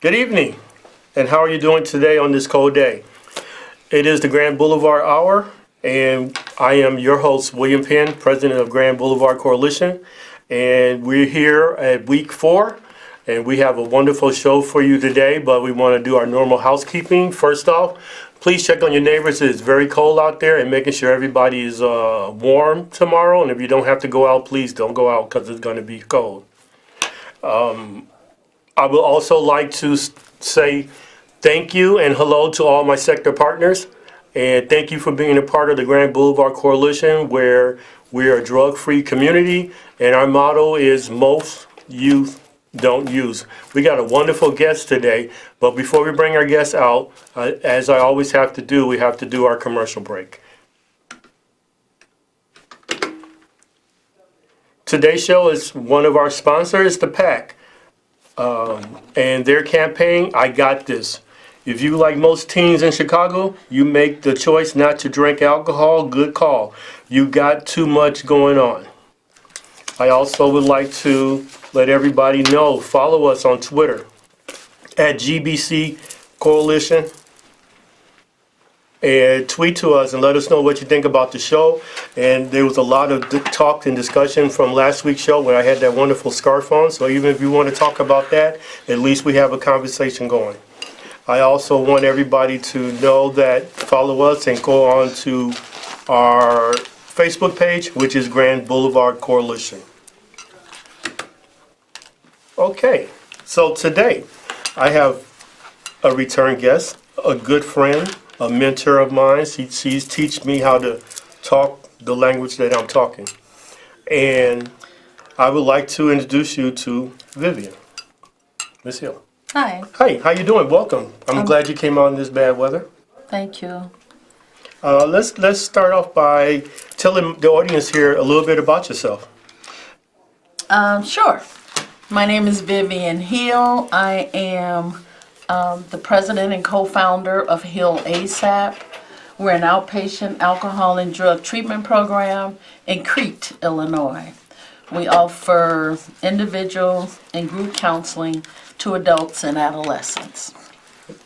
Good evening, and how are you doing today on this cold day? It is the Grand Boulevard Hour, and I am your host, William Penn, president of Grand Boulevard Coalition, and we're here at week 4, and we have a wonderful show for you today, but we want to do our normal housekeeping. First off, please check on your neighbors. It's very cold out there, and making sure everybody is warm tomorrow, and if you don't have to go out, please don't go out because it's going to be cold. I would also like to say thank you and hello to all my sector partners. And thank you for being a part of the Grand Boulevard Coalition, where we are a drug-free community. And our motto is most youth don't use. We got a wonderful guest today. But before we bring our guests out, as I always have to do, we have to do our commercial break. Today's show is one of our sponsors, the PAC. And their campaign, I Got This. If you, like most teens in Chicago, you make the choice not to drink alcohol, good call. You got too much going on. I also would like to let everybody know, follow us on Twitter at GBC Coalition. And tweet to us and let us know what you think about the show. And there was a lot of talk and discussion from last week's show where I had that wonderful scarf on. So even if you want to talk about that, at least we have a conversation going. I also want everybody to know that follow us and go on to our Facebook page, which is Grand Boulevard Coalition. Okay, so today I have a return guest, a good friend, a mentor of mine. She's teach me how to talk the language that I'm talking. And I would like to introduce you to Vivian. Ms. Hill. Hi. Hi, how you doing? Welcome. I'm glad you came out in this bad weather. Thank you. Let's start off by telling the audience here a little bit about yourself. Sure. My name is Vivian Hill. I am the president and co-founder of Hill ASAP. We're an outpatient alcohol and drug treatment program in Crete, Illinois. We offer individual and group counseling to adults and adolescents.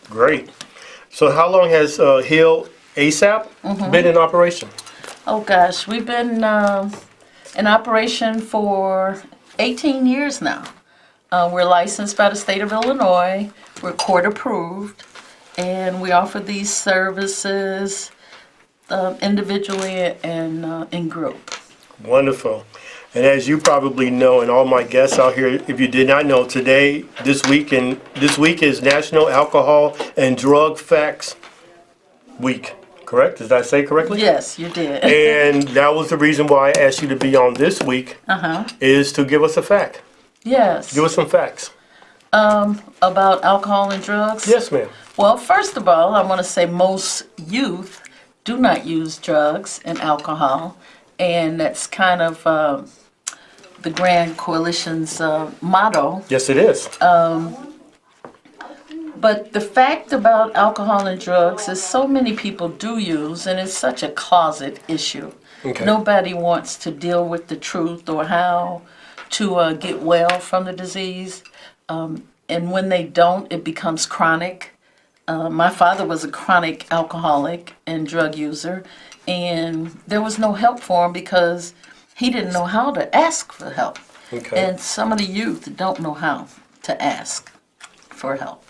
Great. So how long has Hill ASAP been in operation? Oh gosh, we've been in operation for 18 years now. We're licensed by the state of Illinois. We're court approved, and we offer these services individually and in group. Wonderful. And as you probably know, and all my guests out here, if you did not know, this week is National Alcohol and Drug Facts Week. Correct? Did I say correctly? Yes, you did. And that was the reason why I asked you to be on this week, is to give us a fact. Yes. Give us some facts. About alcohol and drugs? Yes, ma'am. Well, first of all, I want to say most youth do not use drugs and alcohol, and that's kind of the Grand Coalition's motto. Yes, it is. But the fact about alcohol and drugs is so many people do use, and it's such a closet issue. Okay. Nobody wants to deal with the truth or how to get well from the disease. And when they don't, it becomes chronic. My father was a chronic alcoholic and drug user, and there was no help for him because he didn't know how to ask for help. Okay. And some of the youth don't know how to ask for help.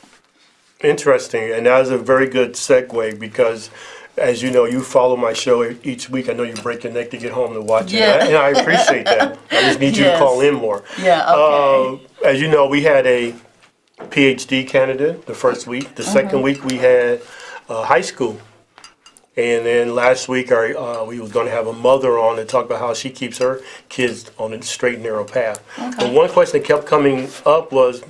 Interesting. And that is a very good segue because, as you know, you follow my show each week. I know you break your neck to get home to watch it. Yeah. And I appreciate that. I just need you to Yes. call in more. Yeah, okay. As you know, we had a PhD candidate the first week. The second week we had high school. And then last week we was going to have a mother on to talk about how she keeps her kids on a straight and narrow path. Okay. But one question that kept coming up was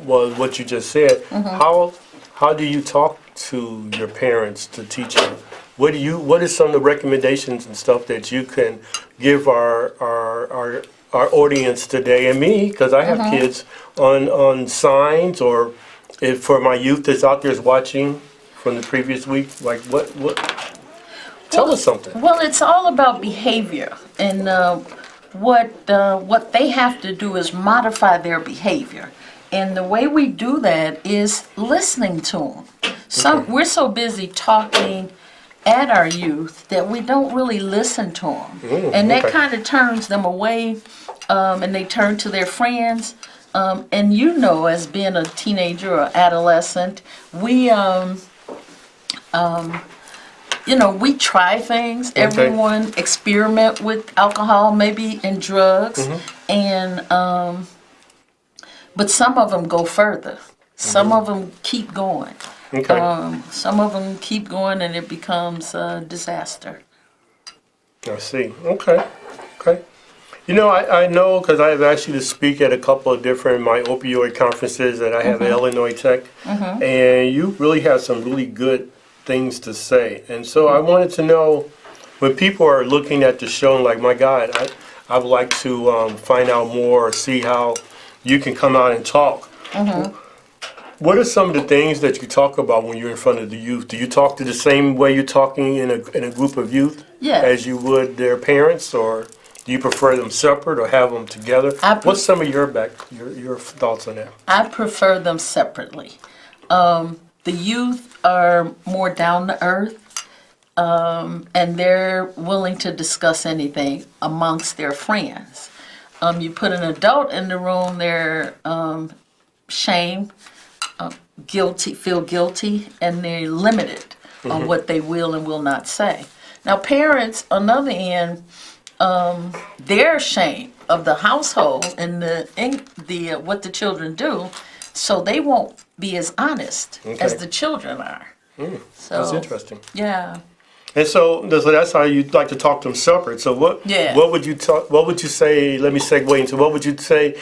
what you just said. How do you talk to your parents to teach them? What is some of the recommendations and stuff that you can give our audience today, and me, because I have kids, on signs, or if for my youth that's out there is watching from the previous week, like what tell us something. Well, it's all about behavior, and what they have to do is modify their behavior. And the way we do that is listening to them. We're so busy talking at our youth that we don't really listen to them. And that kind of turns them away, and they turn to their friends. And as being a teenager or adolescent, we we try things. Okay. Everyone experiment with alcohol, maybe, and drugs, and but some of them go further. Some of them keep going. Okay. Some of them keep going, and it becomes a disaster. I see. Okay. Okay. I know because I have asked you to speak at a couple of different my opioid conferences that I have at Illinois Tech, and you really have some really good things to say. And so I wanted to know, when people are looking at the show and like, my God, I would like to find out more or see how you can come out and talk. What are some of the things that you talk about when you're in front of the youth? Do you talk to the same way you're talking in a group of youth as you would their parents, or do you prefer them separate or have them together? What's some of your thoughts on that? I prefer them separately. The youth are more down to earth, and they're willing to discuss anything amongst their friends. You put an adult in the room, they're shame, feel guilty, and they're limited on what they will and will not say. Now, parents, on the other end, they're ashamed of the household and the what the children do, so they won't be as honest as the children are. So That's interesting. Yeah. And so that's how you like to talk to them separate. So what would you talk? What would you say? Let me segue into what would you say?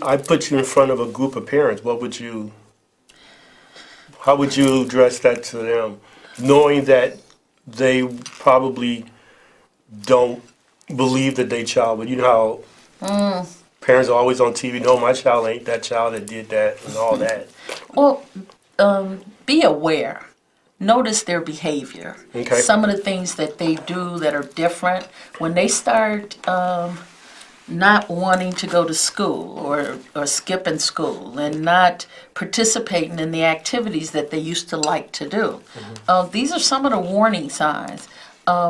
I put you in front of a group of parents. How would you address that to them, knowing that they probably don't believe that they child, but you know how parents are always on TV. No, my child ain't that child that did that and all that. Well, be aware. Notice their behavior. Okay. Some of the things that they do that are different. When they start not wanting to go to school or skipping school and not participating in the activities that they used to like to do. These are some of the warning signs.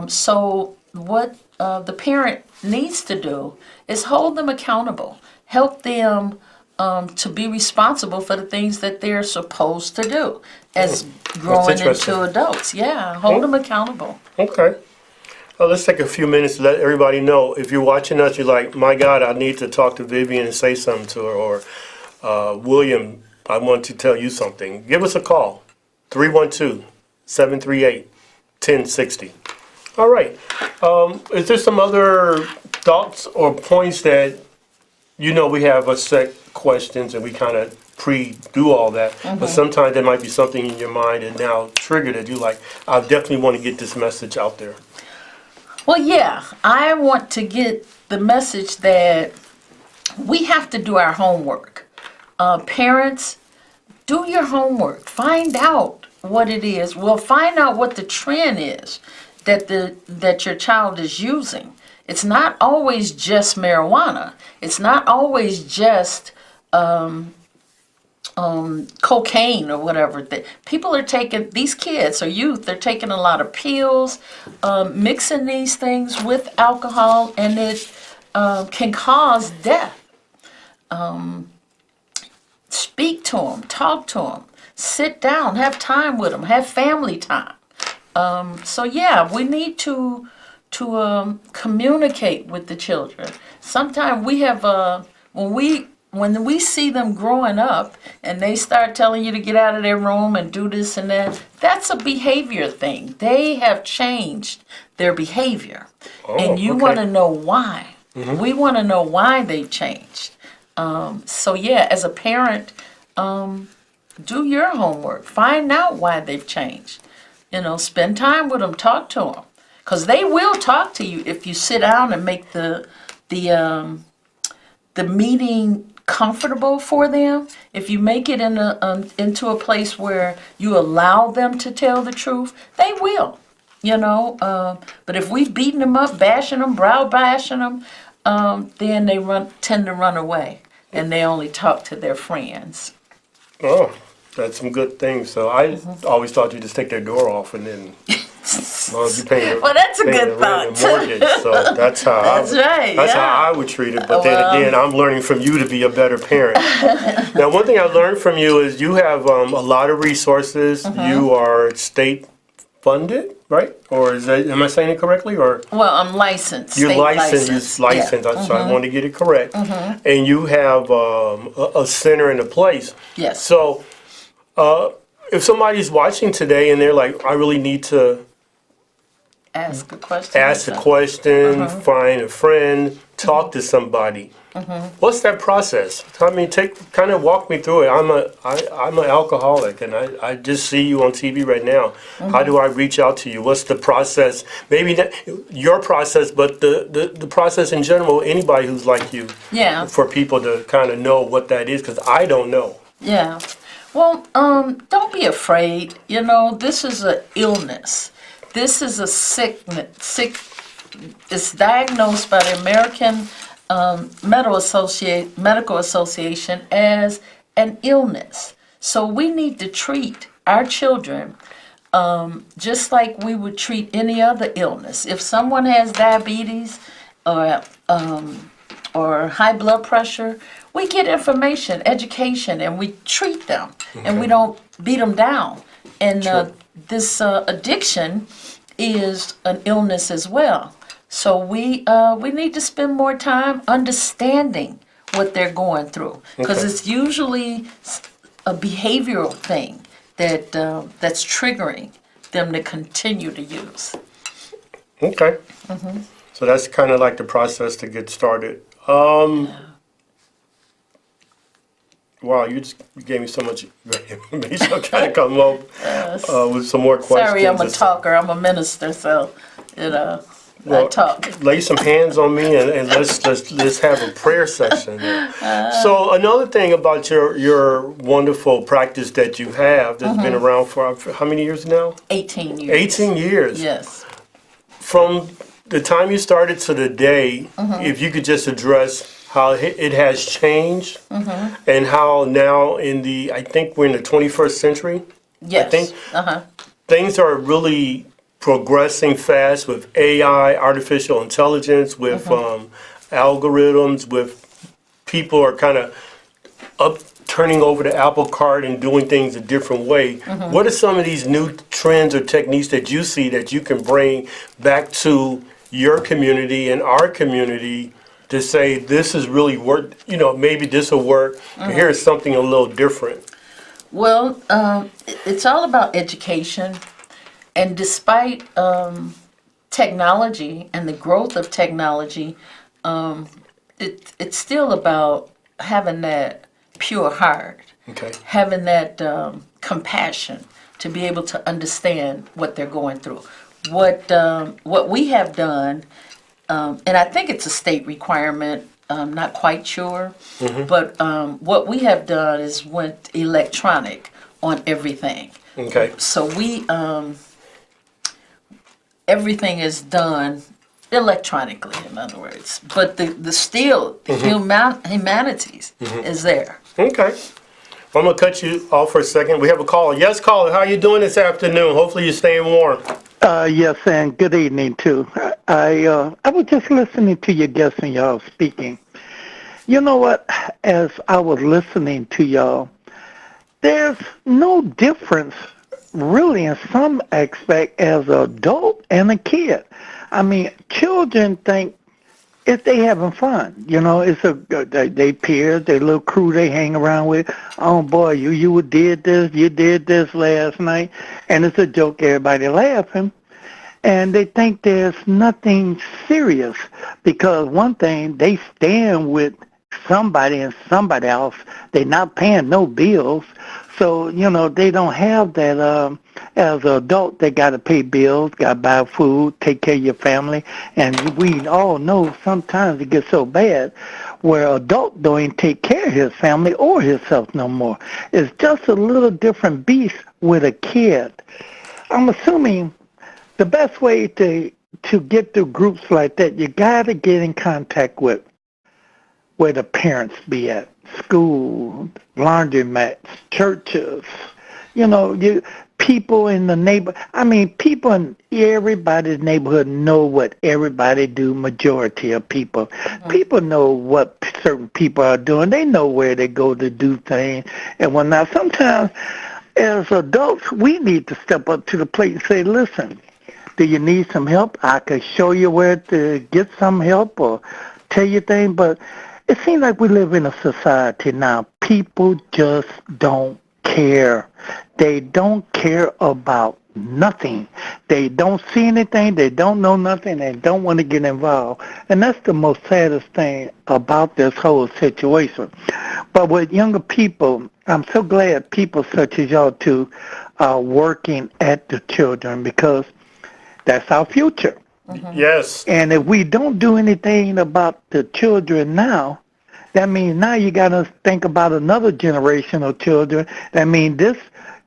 So what the parent needs to do is hold them accountable. Help them to be responsible for the things that they're supposed to do as growing into adults. Yeah, hold them accountable. Okay. Well, let's take a few minutes to let everybody know. If you're watching us, you're like, my God, I need to talk to Vivian and say something to her. Or William, I want to tell you something. Give us a call. 312-738-1060. All right. Is there some other thoughts or points that, we have a set questions and we kind of pre-do all that, but sometimes there might be something in your mind and now triggered that you like, I definitely want to get this message out there. Well, yeah, I want to get the message that we have to do our homework. Parents, do your homework. Find out what it is. Well, find out what the trend is that your child is using. It's not always just marijuana. It's not always just cocaine or whatever. People are taking, these kids or youth, they're taking a lot of pills, mixing these things with alcohol, and it can cause death. Speak to them, talk to them, sit down, have time with them, have family time. So yeah, we need to communicate with the children. Sometimes we have when we see them growing up and they start telling you to get out of their room and do this and that, that's a behavior thing. They have changed their behavior, and you want to know why. We want to know why they changed. So yeah, as a parent, do your homework. Find out why they've changed. Spend time with them, talk to them, because they will talk to you if you sit down and make the meeting comfortable for them. If you make it into a place where you allow them to tell the truth, they will. But if we've beaten them up, bashing them, brow bashing them, then they tend to run away. and they only talk to their friends. Oh, that's some good things. So I always thought you just take their door off and then, as long as you pay Well, that's a pay good the rent and thought. mortgage. So that's how That's right, that's yeah. how I would treat it. But then again, I'm learning from you to be a better parent. Now, one thing I learned from you is you have a lot of resources. You are state funded, right? Or is that, am I saying it correctly? Or Well, I'm licensed. you're state licensed, you're licensed. So I want to get it correct. And you have a center in a place. Yes. So if somebody's watching today and they're like, I really need to Ask a question. ask a question, find a friend, talk to somebody. What's that process? I mean, kind of walk me through it. I'm an alcoholic, and I just see you on TV right now. How do I reach out to you? What's the process? Maybe not your process, but the process in general. Anybody who's like you, Yeah. for people to kind of know what that is, because I don't know. Yeah. Well, don't be afraid. You know, this is an illness. This is a sickness. It's diagnosed by the American Medical Association as an illness. So we need to treat our children just like we would treat any other illness. If someone has diabetes or high blood pressure, we get information, education, and we treat them, and we don't beat them down. And this addiction is an illness as well. So we need to spend more time understanding what they're going through, because it's usually a behavioral thing that's triggering them to continue to use. Okay. So that's kind of like the process to get started. Wow, you gave me so much great information. I'm trying to come up with some more questions. Sorry, I'm a talker. I'm a minister, so I Well, talk. lay some hands on me and let's have a prayer session. So another thing about your wonderful practice that you have that's been around for how many years now? 18 years. 18 years. Yes. From the time you started to the day, if you could just address how it has changed and how now I think we're in the 21st century. Yes. I think things are really progressing fast with AI, artificial intelligence, with algorithms, with people are kind of turning over the apple cart and doing things a different way. What are some of these new trends or techniques that you see that you can bring back to your community and our community to say this is really work, maybe this will work, here's something a little different? Well, it's all about education. And despite technology and the growth of technology, it's still about having that pure heart, having that compassion to be able to understand what they're going through. What we have done, and I think it's a state requirement, I'm not quite sure, but what we have done is went electronic on everything. Okay. So everything is done electronically, in other words. But the still, humanities is there. Okay. I'm going to cut you off for a second. We have a caller. Yes, caller. How are you doing this afternoon? Hopefully you're staying warm. Yes, and good evening, too. I was just listening to your guests and y'all speaking. You know what? As I was listening to y'all, there's no difference really in some aspect as an adult and a kid. I mean, children think if they having fun, it's they peers, their little crew they hang around with. Oh boy, you did this last night, and it's a joke. Everybody laughing, and they think there's nothing serious because one thing they stand with somebody and somebody else. They're not paying no bills. So, they don't have that, as an adult, they got to pay bills, got to buy food, take care of your family. And we all know sometimes it gets so bad where an adult don't even take care of his family or himself no more. It's just a little different beast with a kid. I'm assuming the best way to get through groups like that, you got to get in contact with where the parents be at. School, laundromats, churches, people in the people in everybody's neighborhood know what everybody do, majority of people. Mm-hmm. People know what certain people are doing. They know where they go to do things and whatnot. Sometimes, as adults, we need to step up to the plate and say, listen, do you need some help? I can show you where to get some help or tell you things, but it seems like we live in a society now. People just don't care. They don't care about nothing. They don't see anything. They don't know nothing. They don't want to get involved. And that's the most saddest thing about this whole situation. But with younger people, I'm so glad people such as y'all two are working at the children because that's our future. Mm-hmm. Yes. And if we don't do anything about the children now, that means now you got to think about another generation of children. That means this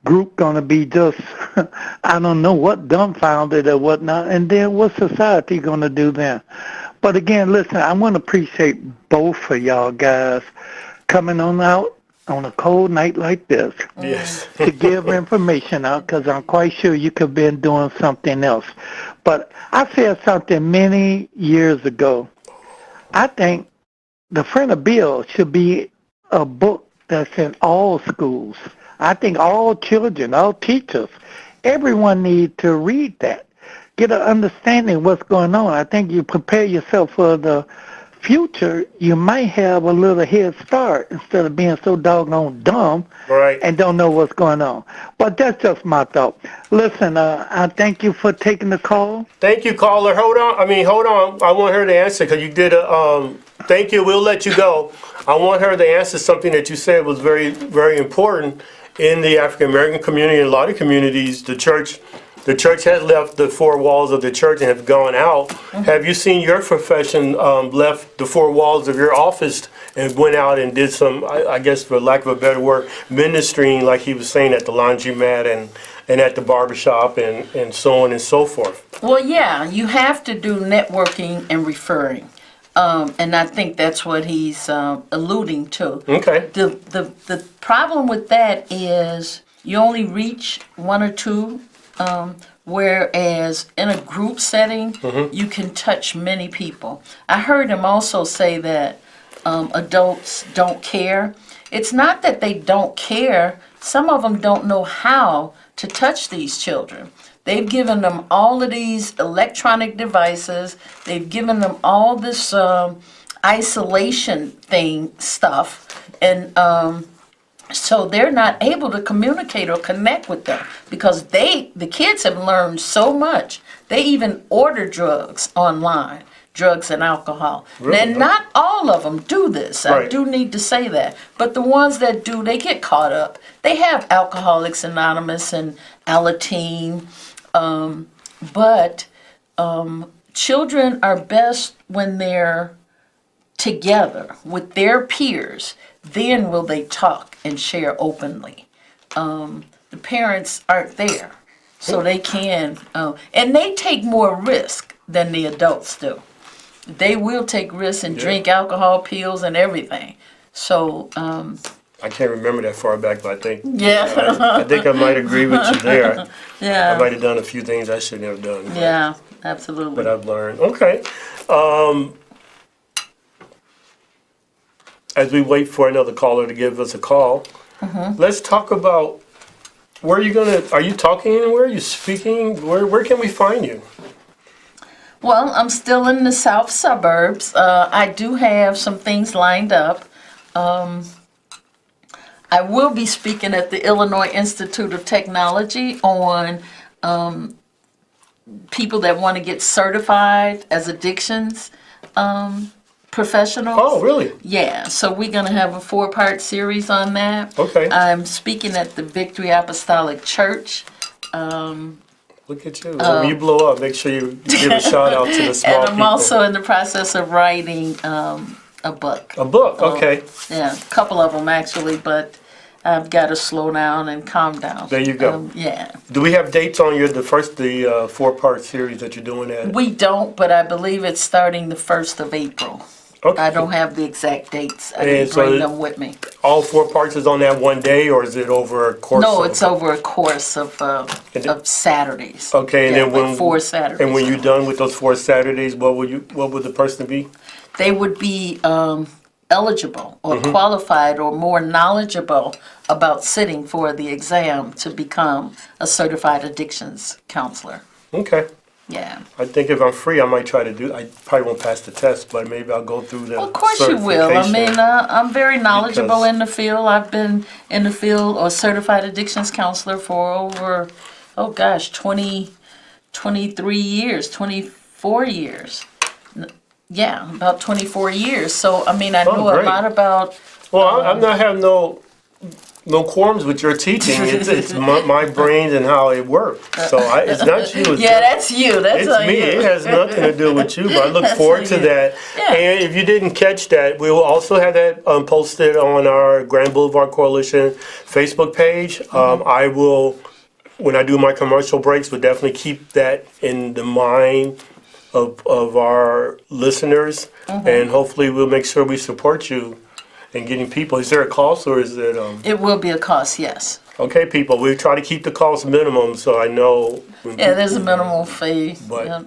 group going to be just, I don't know what, dumbfounded or whatnot. And then what society going to do then? But again, listen, I want to appreciate both of y'all guys coming on out on a cold night like this. Yes. To give information out, because I'm quite sure you could have been doing something else. But I said something many years ago. I think the Friend of Bill should be a book that's in all schools. I think all children, all teachers, everyone needs to read that. Get an understanding of what's going on. I think you prepare yourself for the future, you might have a little head start instead of being so doggone dumb and don't know what's going on. But that's just my thought. Listen, I thank you for taking the call. Thank you, caller. Hold on. I want her to answer because you did thank you. We'll let you go. I want her to answer something that you said was very, very important in the African American community and a lot of communities. The church has left the four walls of the church and have gone out. Mm-hmm. Have you seen your profession left the four walls of your office and went out and did some, I guess for lack of a better word, ministering, like he was saying, at the laundromat and at the barbershop and so on and so forth? Well, yeah, you have to do networking and referring. And I think that's what he's alluding to. Okay. The problem with that is you only reach one or two, whereas in a group setting, mm-hmm. you can touch many people. I heard him also say that adults don't care. It's not that they don't care. Some of them don't know how to touch these children. They've given them all of these electronic devices. They've given them all this isolation stuff. And so they're not able to communicate or connect with them because the kids have learned so much. They even order drugs online, drugs and alcohol. Really? And not all of them do this. Right. I do need to say that. But the ones that do, they get caught up. They have Alcoholics Anonymous and Alateen. But children are best when they're together with their peers. Then will they talk and share openly. The parents aren't there, so they can. And they take more risk than the adults do. They will take risks and drink alcohol pills and everything. So I can't remember that far back, but I think I think I might agree with you there. Yeah. I might have done a few things I shouldn't have done. Yeah, absolutely. But I've learned. Okay. As we wait for another caller to give us a call, mm-hmm. let's talk about are you talking anywhere? Are you speaking? Where can we find you? Well, I'm still in the south suburbs. I do have some things lined up. I will be speaking at the Illinois Institute of Technology on people that want to get certified as addictions professionals. Oh, really? Yeah, so we're going to have a 4-part series on that. Okay. I'm speaking at the Victory Apostolic Church. Look at you. When you blow up, make sure you give a shout out to the small people. And I'm also in the process of writing a book. A book, okay. Yeah, a couple of them actually, but I've got to slow down and calm down. There you go. Yeah. Do we have dates on the 4-part series that you're doing at? We don't, but I believe it's starting the 1st of April. Okay. I don't have the exact dates. I And didn't so bring them with me. All 4 parts is on that one day, or is it over a course? No, of- it's over a course of Saturdays. Okay, and Yeah, then like when 4 Saturdays. And when you're done with those 4 Saturdays, what would the person be? They would be eligible or Mm-hmm. qualified or more knowledgeable about sitting for the exam to become a certified addictions counselor. Okay. Yeah. I think if I'm free, I might try to do. I probably won't pass the test, but maybe I'll go through the. Well, of course you will. I mean, certification. I'm very knowledgeable Because- in the field. I've been in the field or certified addictions counselor for over, 23 years, 24 years. Yeah, about 24 years. So, I mean, I Oh, know a great. lot about. Well, I'm not having no qualms with your teaching. It's my brains and how it works. So it's not you. It's Yeah, that's you. That's It's on me. you. It has nothing to do with you, but I look That's forward on to you. that. Yeah. And if you didn't catch that, we will also have that posted on our Grand Boulevard Coalition Facebook page. I will, when I do my commercial breaks, will definitely keep that in the mind of our listeners, and hopefully we'll make sure we support you in getting people. Is there a cost, or is it? It will be a cost, yes. Okay, people, we try to keep the cost minimum, so I know. Yeah, there's a minimal fee. But- Yeah.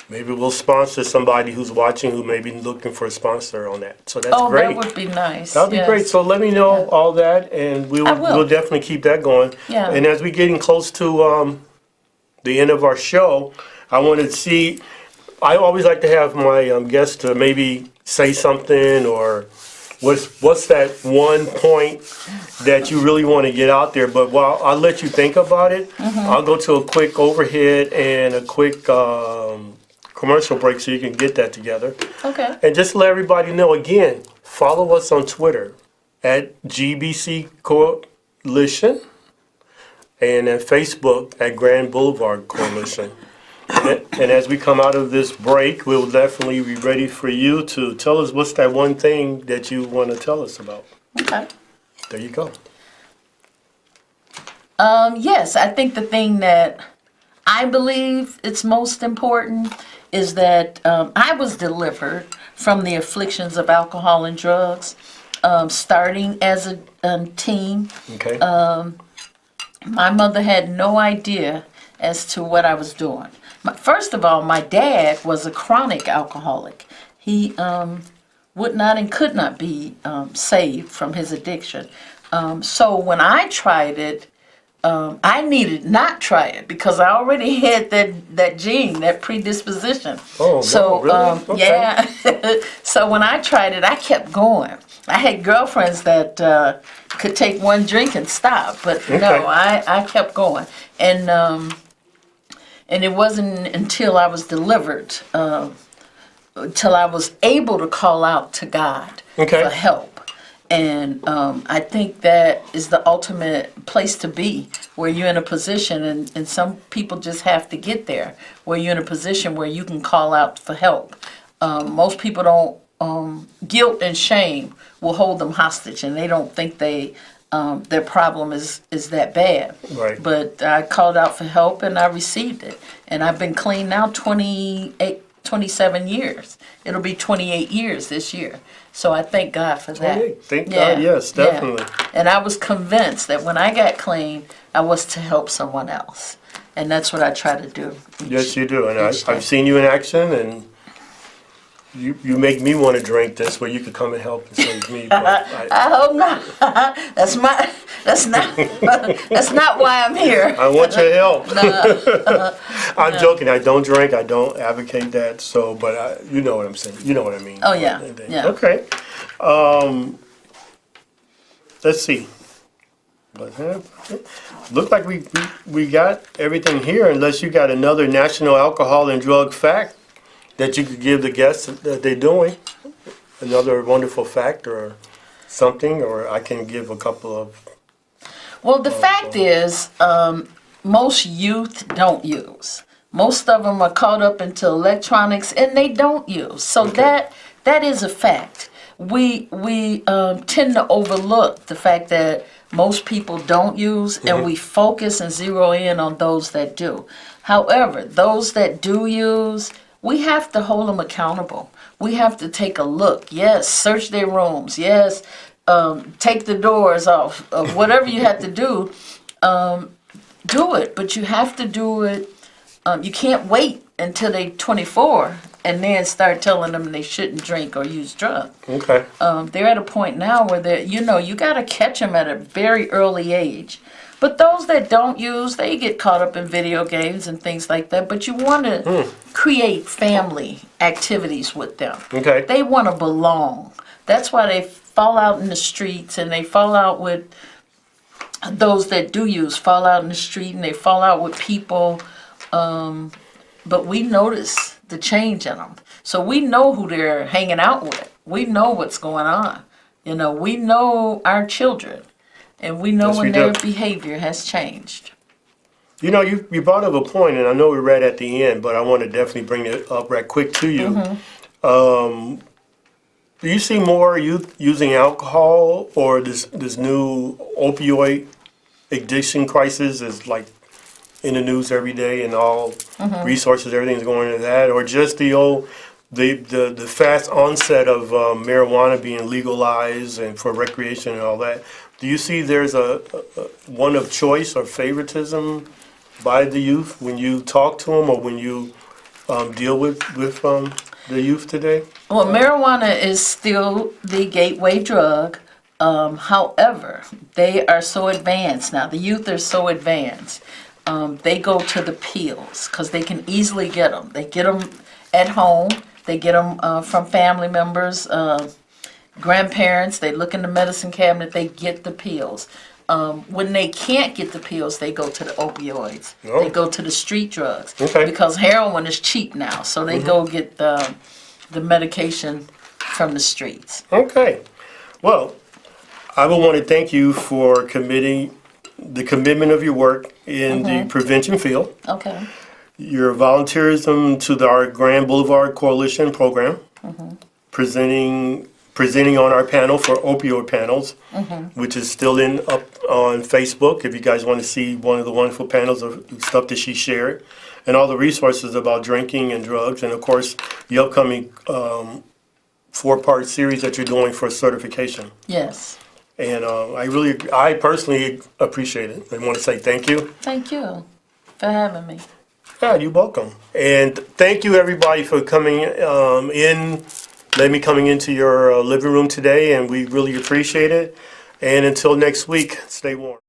Maybe we'll sponsor somebody who's watching who may be looking for a sponsor on that. So that's Oh, great. that would be nice. That'll be yes. great. So let me know all that, and I will. we'll definitely keep that going. Yeah. And as we're getting close to the end of our show, I want to see. I always like to have my guests to maybe say something, or what's that one point that you really want to get out there. But while I'll let you think about it, I'll go to a quick overhead and a quick commercial break so you can get that together. Okay. And just to let everybody know again, follow us on Twitter at GBC Coalition and at Facebook at Grand Boulevard Coalition. And as we come out of this break, we'll definitely be ready for you to tell us what's that one thing that you want to tell us about. Okay. There you go. Yes, I think the thing that I believe it's most important is that I was delivered from the afflictions of alcohol and drugs, starting as a teen. Okay. My mother had no idea as to what I was doing. First of all, my dad was a chronic alcoholic. He would not and could not be saved from his addiction. So when I tried it, I needed not try it because I already had that gene, that predisposition. Oh, so no, really? Okay. yeah. So when I tried it, I kept going. I had girlfriends that could take one drink and stop, but Okay. no, I kept going. And it wasn't until I was delivered, till I was able to call out to God Okay. for help. And I think that is the ultimate place to be, where you're in a position, and some people just have to get there, where you're in a position where you can call out for help. Most people don't, guilt and shame will hold them hostage, and they don't think their problem is that bad. Right. But I called out for help, and I received it. And I've been clean now 27 years. It'll be 28 years this year. So I thank God for that. Okay. Thank God, yes, definitely. And I was convinced that when I got clean, I was to help someone else. And that's what I try to do. Yes, you do. And each day. I've seen you in action, and you make me want to drink this where you could come and help and save me. But I hope not. That's not why I'm here. I want your help. I'm joking. I don't drink. I don't advocate that. So, but you know what I'm saying. You know what I mean. Oh, yeah. Yeah. Okay. Let's see. Look like we got everything here. Unless you got another national alcohol and drug fact that you could give the guests that they're doing. Another wonderful fact or something, or I can give a couple of. Well, the fact is, most youth don't use. Most of them are caught up into electronics, and they don't use. So that is a fact. We tend to overlook the fact that most people don't use, and we focus and zero in on those that do. However, those that do use, we have to hold them accountable. We have to take a look. Yes, search their rooms. Yes, take the doors off. Whatever you have to do, do it. But you have to do it. You can't wait until they're 24 and then start telling them they shouldn't drink or use drugs. Okay. They're at a point now where you got to catch them at a very early age. But those that don't use, they get caught up in video games and things like that. But you want to create family activities with them. Okay. They want to belong. That's why they fall out in the streets, and they fall out with those that do use, fall out in the street, and they fall out with people. But we notice the change in them. So we know who they're hanging out with. We know what's going on. We know our children. And we know Yes, when we their do. behavior has changed. You brought up a point, and I know we're right at the end, but I want to definitely bring it up right quick to you. Do you see more youth using alcohol, or this new opioid addiction crisis is like in the news every day, and all resources, everything's going into that, or just the fast onset of marijuana being legalized and for recreation and all that? Do you see there's a one of choice or favoritism by the youth when you talk to them, or when you deal with the youth today? Well, marijuana is still the gateway drug. However, they are so advanced now. The youth are so advanced. They go to the pills because they can easily get them. They get them at home. They get them from family members, grandparents. They look in the medicine cabinet. They get the pills. When they can't get the pills, they go to the opioids. Oh. They go to the street drugs. Okay. Because heroin is cheap now, so they go get the medication from the streets. Okay. Well, I would want to thank you for the commitment of your work in the prevention field, Okay. your volunteerism to our Grand Boulevard Coalition program, presenting on our panel for opioid panels, which is still up on Facebook if you guys want to see one of the wonderful panels of stuff that she shared, and all the resources about drinking and drugs, and of course the upcoming 4-part series that you're doing for certification. Yes. And I personally appreciate it. I want to say thank you. Thank you for having me. Yeah, you're welcome. And thank you everybody for coming coming into your living room today, and we really appreciate it. And until next week, stay warm.